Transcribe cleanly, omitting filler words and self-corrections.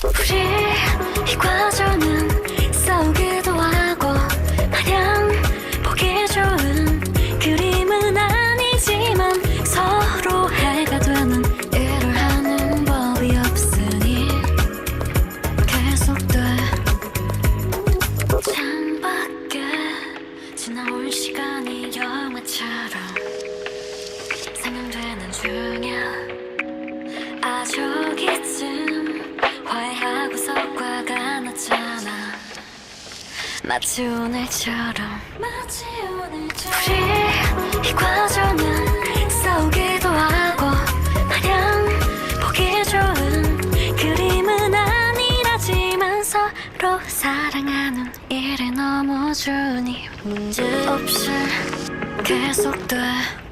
우리 이 과정은 싸우기도 하고 마냥 보기 좋은 그림은 아니지만 서로 해가 되는 일을 하는 법이 없으니 계속돼. 창밖에 지나올 시간이 영화처럼 상영되는 중이야. 아 저기쯤 화해하고서 화가 났잖아. 마치 오늘처럼 우리 이 과정은 싸우기도 하고 마냥 보기 좋은 그림은 아니라지만 서로 사랑하는 일이 너무 좋으니 문제없이 계속돼.